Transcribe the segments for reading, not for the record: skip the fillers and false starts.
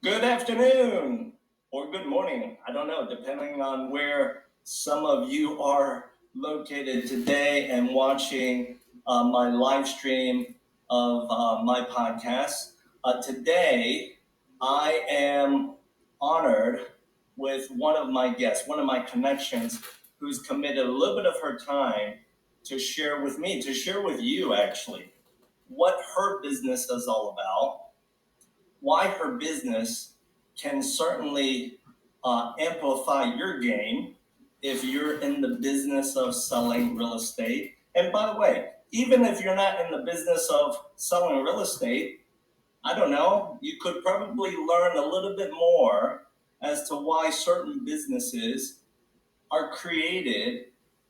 Good afternoon or good morning. I don't know, depending on where some of you are located today and watching my live stream of my podcast. Today, I am honored with one of my guests, one of my connections, who's committed a little bit of her time to share with me, to share with you actually, what her business is all about, why her business can certainly amplify your game if you're in the business of selling real estate. And by the way, even if you're not in the business of selling real estate, I don't know, you could probably learn a little bit more as to why certain businesses are created,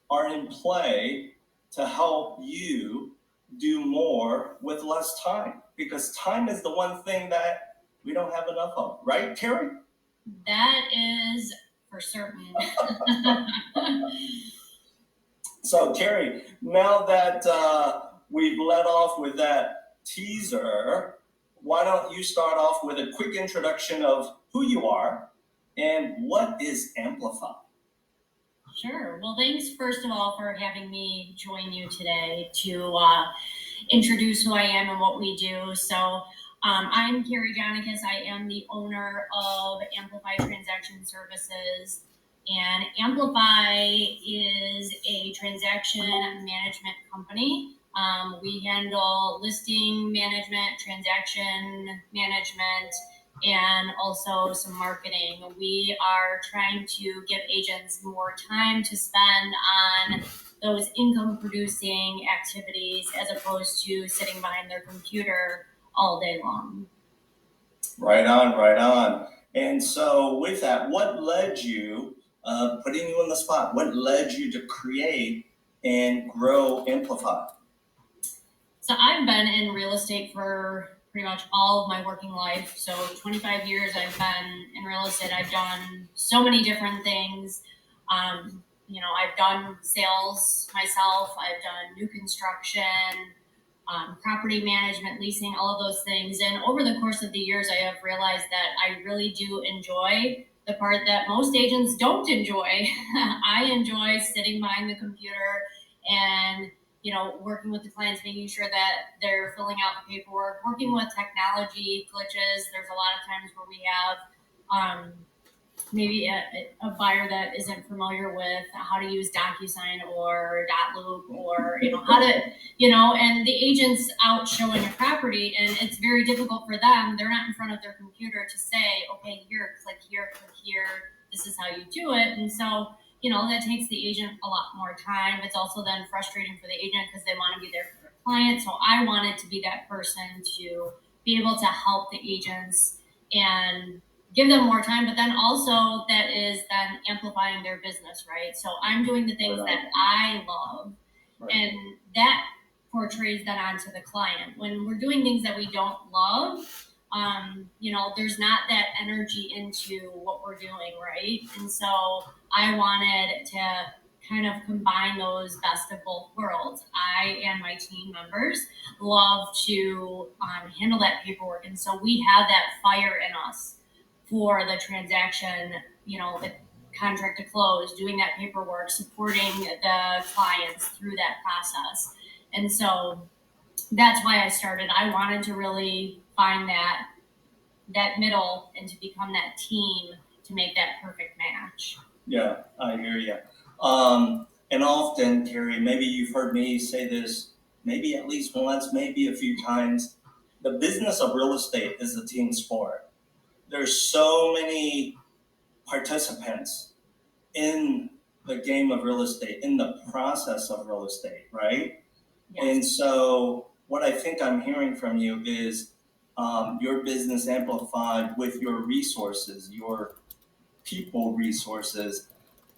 are in play to help you do more with less time. Because time is the one thing that we don't have enough of, right, Terry? That is for certain. So, Terry, now that we've let off with that teaser, why don't you start off with a quick introduction of who you are and what is Amplify? Sure. Well, thanks first of all for having me join you today to introduce who I am and what we do. So I'm Carrie Janicus. I am the owner of Amplify Transaction Services. And Amplify is a transaction management company. We handle listing management, transaction management, and also some marketing. We are trying to give agents more time to spend on those income producing activities as opposed to sitting behind their computer all day long. Right on, right on. And so with that, what led you, putting you on the spot, what led you to create and grow Amplify? So I've been in real estate for pretty much all of my working life. So 25 years I've been in real estate. I've done so many different things. I've done sales myself. I've done new construction, property management, leasing, all of those things. And over the course of the years, I have realized that I really do enjoy the part that most agents don't enjoy. I enjoy sitting behind the computer and working with the clients, making sure that they're filling out the paperwork, working with technology glitches. There's a lot of times where we have maybe a buyer that isn't familiar with how to use DocuSign or Dotloop or how to and the agent's out showing a property and it's very difficult for them. They're not in front of their computer to say, okay, here, click here, this is how you do it. And so that takes the agent a lot more time. It's also then frustrating for the agent because they want to be there for their client. So I wanted to be that person to be able to help the agents and give them more time, but then also that is then amplifying their business, right? So I'm doing the things that I love, and that portrays that onto the client. When we're doing things that we don't love, there's not that energy into what we're doing, right? And so I wanted to kind of combine those best of both worlds. I and my team members love to handle that paperwork, and so we have that fire in us for the transaction, the contract to close, doing that paperwork, supporting the clients through that process. And so that's why I started. I wanted to really find that middle and to become that team to make that perfect match. Yeah, I hear you. And often, Terry, maybe you've heard me say this, maybe at least once, maybe a few times. The business of real estate is a team sport. There's so many participants in the game of real estate, in the process of real estate, right? Yes. And so what I think I'm hearing from you is your business amplified with your resources, your people resources.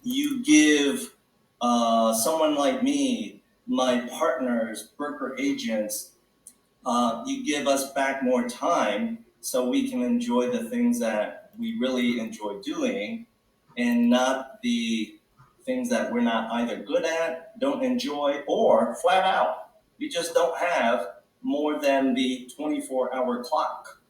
You give someone like me, my partners, broker agents, you give us back more time so we can enjoy the things that we really enjoy doing and not the things that we're not either good at, don't enjoy, or flat out, we just don't have more than the 24-hour clock.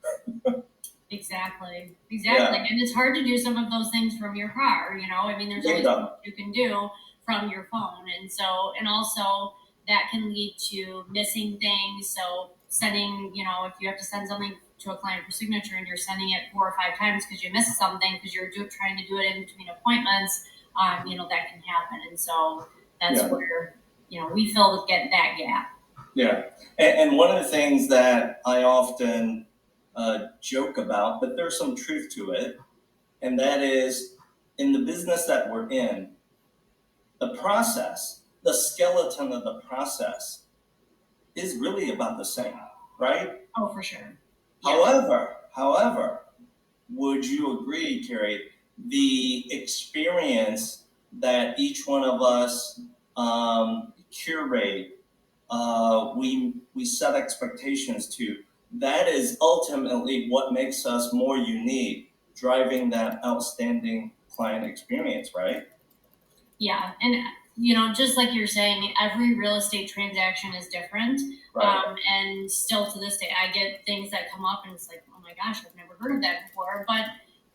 Exactly. Yeah, And it's hard to do some of those things from your car, you know? I mean, there's only so bingo. much you can do from your phone. And so, and also that can lead to missing things. So sending, you know, if you have to send something to a client for signature and you're sending it 4 or 5 times because you missed something because you're trying to do it in between appointments, you know, that can happen. And so that's Yeah. where, you know, we fill with get that gap. Yeah, and one of the things that I often joke about, but there's some truth to it, and that is in the business that we're in, the process, the skeleton of the process is really about the same, right? Oh, for sure. However, would you agree, Carrie, the experience that each one of us curate, we set expectations to, that is ultimately what makes us more unique, driving that outstanding client experience, right? Yeah, and you know, just like you're saying, every real estate transaction is different. Right. And still to this day, I get things that come up, and it's like, oh my gosh, I've never heard of that before. But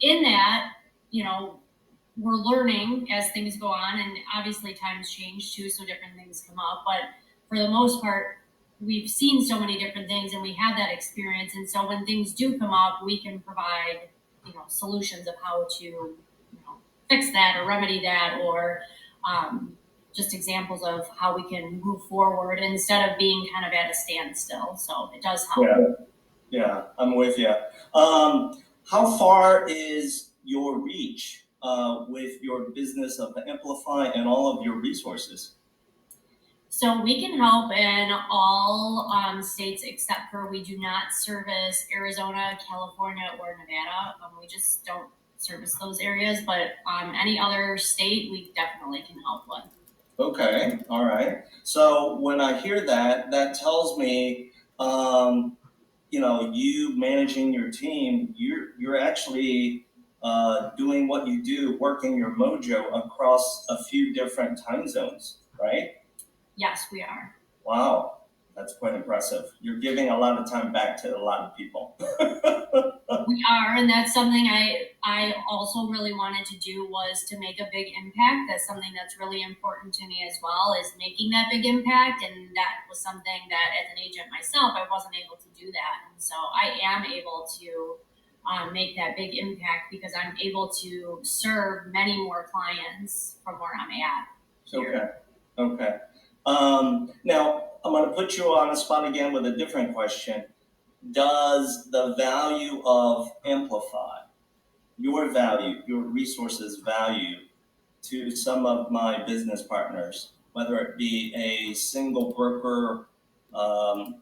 in that, you know, we're learning as things go on, and obviously times change too, so different things come up. But for the most part, we've seen so many different things, and we have that experience. And so when things do come up, we can provide, you know, solutions of how to, you know, fix that or remedy that, or just examples of how we can move forward instead of being kind of at a standstill. So it does help. Yeah, yeah, I'm with you. How far is your reach with your business of Amplify and all of your resources? So we can help in all states except for we do not service Arizona, California, or Nevada. We just don't service those areas, but any other state we definitely can help with. Okay, all right. So when I hear that, that tells me, you know, you managing your team, you're actually doing what you do, working your mojo across a few different time zones, right? Yes, we are. Wow, that's quite impressive. You're giving a lot of time back to a lot of people. We are, and that's something I also really wanted to do was to make a big impact. That's something that's really important to me as well, is making that big impact. And that was something that as an agent myself, I wasn't able to do that. And so I am able to make that big impact because I'm able to serve many more clients from where I'm at here. Okay. Now, I'm going to put you on the spot again with a different question. Does the value of Amplify, your value, your resources value to some of my business partners, whether it be a single broker, um,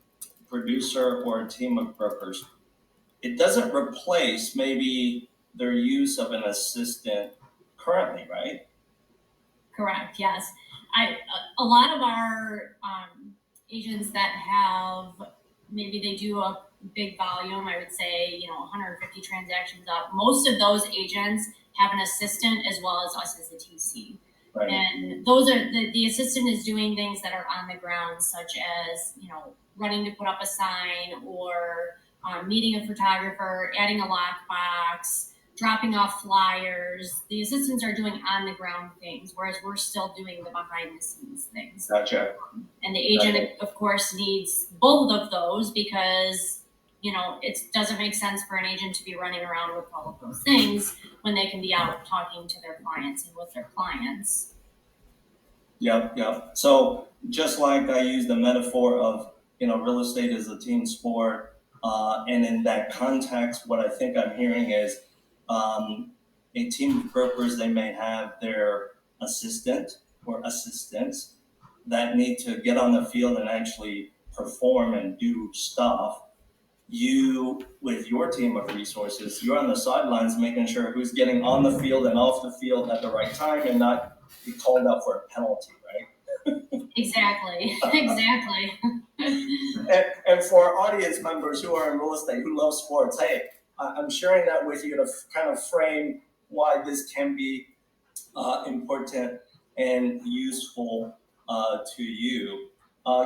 producer, or a team of brokers, it doesn't replace maybe their use of an assistant currently, right? Correct. Yes. A lot of our agents that have maybe they do a big volume. I would say 150 transactions up. Most of those agents have an assistant as well as us as a TC. Right. And those are the assistant is doing things that are on the ground, such as running to put up a sign or meeting a photographer, adding a lockbox, dropping off flyers. The assistants are doing on the ground things, whereas we're still doing the behind the scenes things. Gotcha. And the agent, of course, needs both of those because it doesn't make sense for an agent to be running around with all of those things when they can be out talking to their clients and with their clients. Yep. So just like I use the metaphor of real estate is a team sport, and in that context, what I think I'm hearing is a team of brokers, they may have their assistant or assistants that need to get on the field and actually perform and do stuff. You, with your team of resources, you're on the sidelines making sure who's getting on the field and off the field at the right time and not be called out for a penalty, right? Exactly. And for our audience members who are in real estate, who love sports, hey, I'm sharing that with you to kind of frame why this can be important and useful to you.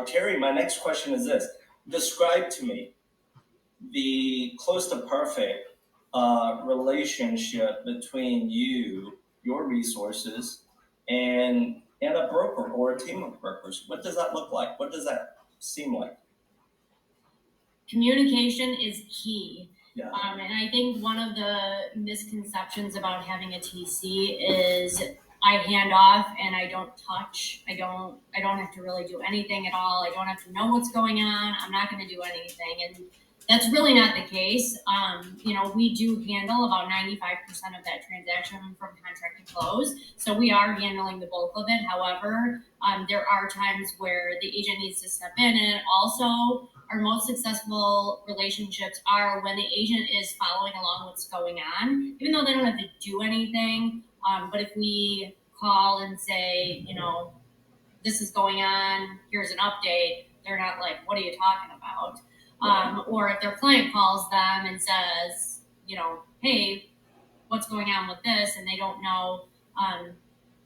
Carrie, my next question is this. Describe to me the close to perfect relationship between you, your resources, and a broker or a team of brokers? What does that look like? What does that seem like? Communication is key. Yeah. And I think one of the misconceptions about having a TC is I hand off and I don't touch. I don't have to really do anything at all. I don't have to know what's going on. I'm not going to do anything. And that's really not the case. We do handle about 95% of that transaction from contract to close. So we are handling the bulk of it. However, there are times where the agent needs to step in, and also our most successful relationships are when the agent is following along what's going on, even though they don't have to do anything. But if we call and say, this is going on, here's an update, they're not like, what are you talking about? Or if their client calls them and says, hey, what's going on with this? And they don't know,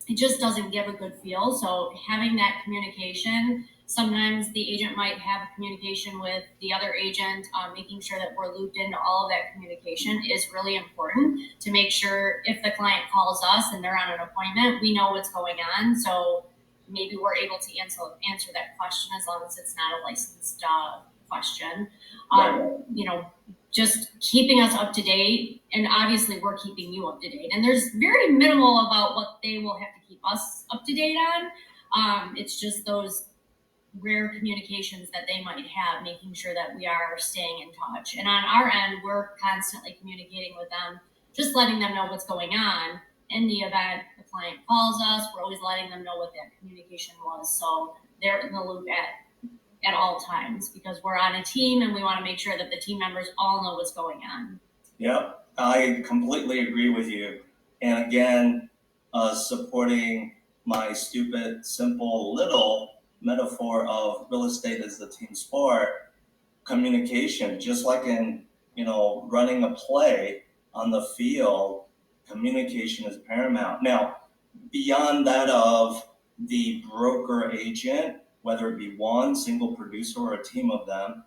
it just doesn't give a good feel. So having that communication, sometimes the agent might have communication with the other agent, making sure that we're looped into all of that communication is really important to make sure if the client calls us and they're on an appointment, we know what's going on. So maybe we're able to answer that question as long as it's not a licensed question. Just keeping us up to date, and obviously we're keeping you up to date. And there's very minimal about what they will have to keep us up to date on. It's just those rare communications that they might have, making sure that we are staying in touch. And on our end, we're constantly communicating with them, just letting them know what's going on. In the event the client calls us, we're always letting them know what that communication was. So they're in the loop at all times, because we're on a team and we want to make sure that the team members all know what's going on. Yep, I completely agree with you. And again, supporting my stupid, simple, little metaphor of real estate as the team sport, communication, just like in, running a play on the field, communication is paramount. Now, beyond that of the broker agent, whether it be one single producer or a team of them,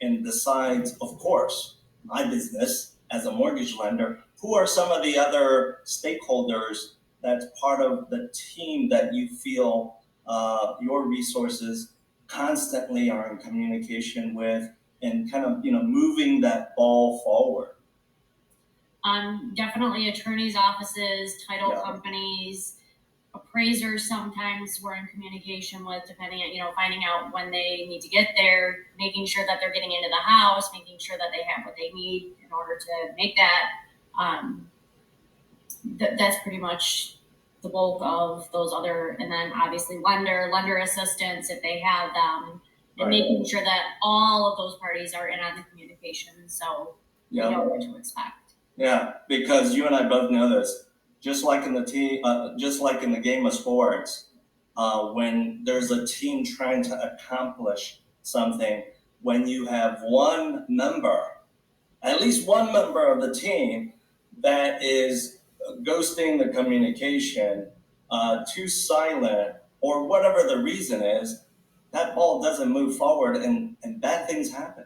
and besides, of course, my business as a mortgage lender, who are some of the other stakeholders that's part of the team that you feel your resources constantly are in communication with and kind of, moving that ball forward? Definitely attorneys' offices, title Yeah. companies, appraisers sometimes we're in communication with, depending on, finding out when they need to get there, making sure that they're getting into the house, making sure that they have what they need in order to make that. That's pretty much the bulk of those other, and then obviously lender assistants if they have them, and making sure that all of those parties are in on the communication, so we know what to expect. Yeah, because you and I both know this. Just like in the game of sports, when there's a team trying to accomplish something, when you have at least one member of the team that is ghosting the communication, too silent, or whatever the reason is, that ball doesn't move forward and bad things happen.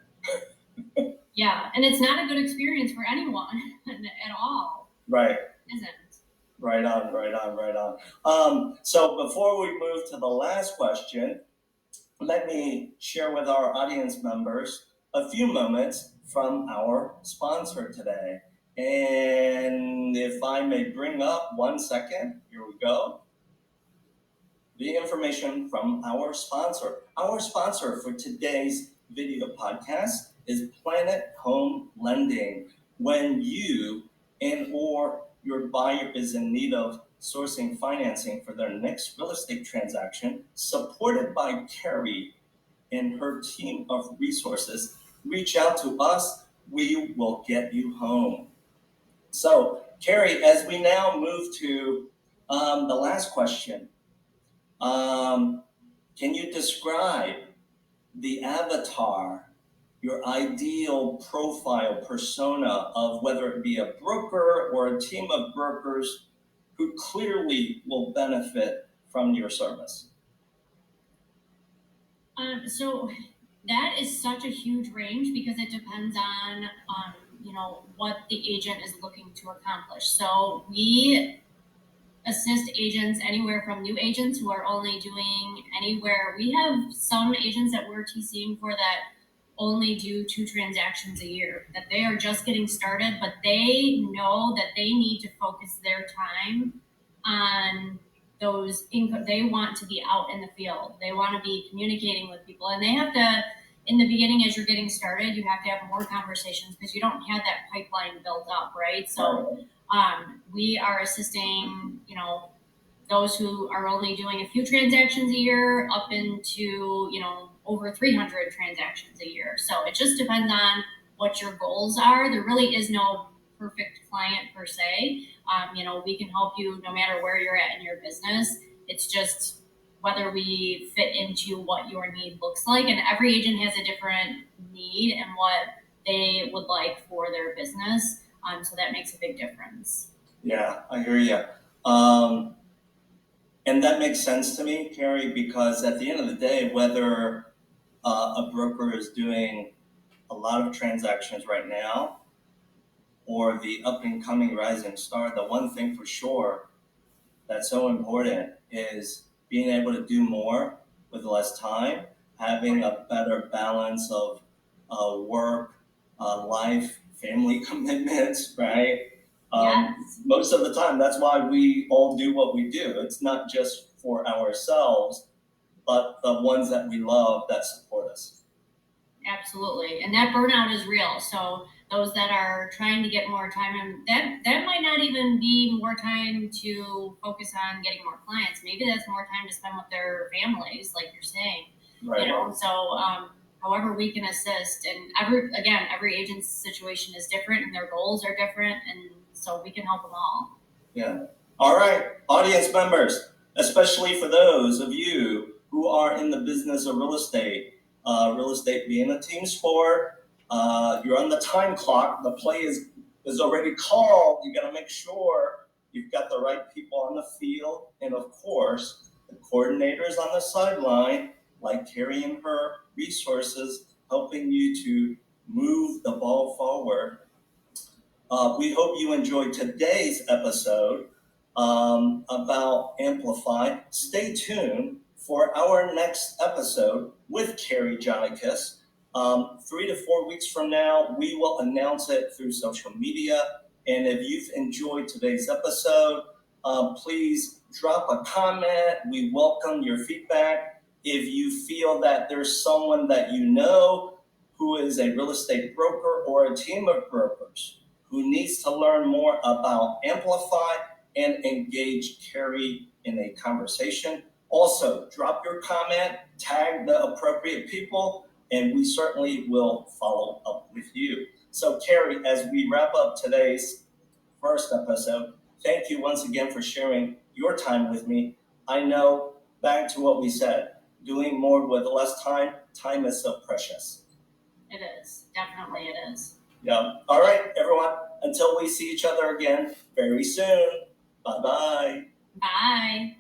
Yeah, and it's not a good experience for anyone at all. Right. Isn't. Right on. So before we move to the last question, let me share with our audience members a few moments from our sponsor today. And if I may bring up 1 second, here we go. The information from our sponsor. Our sponsor for today's video podcast is Planet Home Lending. When you or your buyer is in need of sourcing financing for their next real estate transaction, supported by Carrie and her team of resources, reach out to us. We will get you home. So, Carrie, as we now move to the last question, can you describe the avatar, your ideal profile persona of whether it be a broker or a team of brokers who clearly will benefit from your service? So that is such a huge range because it depends on what the agent is looking to accomplish. So we assist agents anywhere from new agents who are only doing anywhere. We have some agents that we're TCing for that only do 2 transactions a year, that they are just getting started, but they know that they need to focus their time on those income. They want to be out in the field. They want to be communicating with people, and they have to, in the beginning, as you're getting started, you have to have more conversations because you don't have that pipeline built up, right? So we are assisting, those who are only doing a few transactions a year up into, over 300 transactions a year. So it just depends on what your goals are. There really is no perfect client per se. We can help you no matter where you're at in your business. It's just whether we fit into what your need looks like. And every agent has a different need and what they would like for their business. So that makes a big difference. Yeah, I hear you. And that makes sense to me, Carrie, because at the end of the day, whether a broker is doing a lot of transactions right now or the up and coming rising star, the one thing for sure that's so important is being able to do more with less time, having a better balance of work, life, family commitments, right? Yes. Most of the time, that's why we all do what we do. It's not just for ourselves, but the ones that we love that support us. Absolutely. And that burnout is real. So those that are trying to get more time, and that might not even be more time to focus on getting more clients. Maybe that's more time to spend with their families, like you're saying. Right. So however we can assist, and every agent's situation is different and their goals are different, and so we can help them all. Yeah. All right, audience members, especially for those of you who are in the business of real estate being a team sport, you're on the time clock, the play is already called, you gotta make sure you've got the right people on the field, and of course, the coordinators on the sideline, like Carrie and her resources, helping you to move the ball forward. We hope you enjoyed today's episode about Amplify. Stay tuned for our next episode with Carrie Jonicus. 3 to 4 weeks from now, we will announce it through social media. And if you've enjoyed today's episode, please drop a comment. We welcome your feedback. If you feel that there's someone that you know who is a real estate broker or a team of brokers who needs to learn more about Amplify and engage Carrie in a conversation, also drop your comment, tag the appropriate people, and we certainly will follow up with you. So Carrie, as we wrap up today's first episode, thank you once again for sharing your time with me. I know, back to what we said, doing more with less time, time is so precious. It is. Definitely it is. Yeah. All right, everyone. Until we see each other again very soon. Bye-bye. Bye.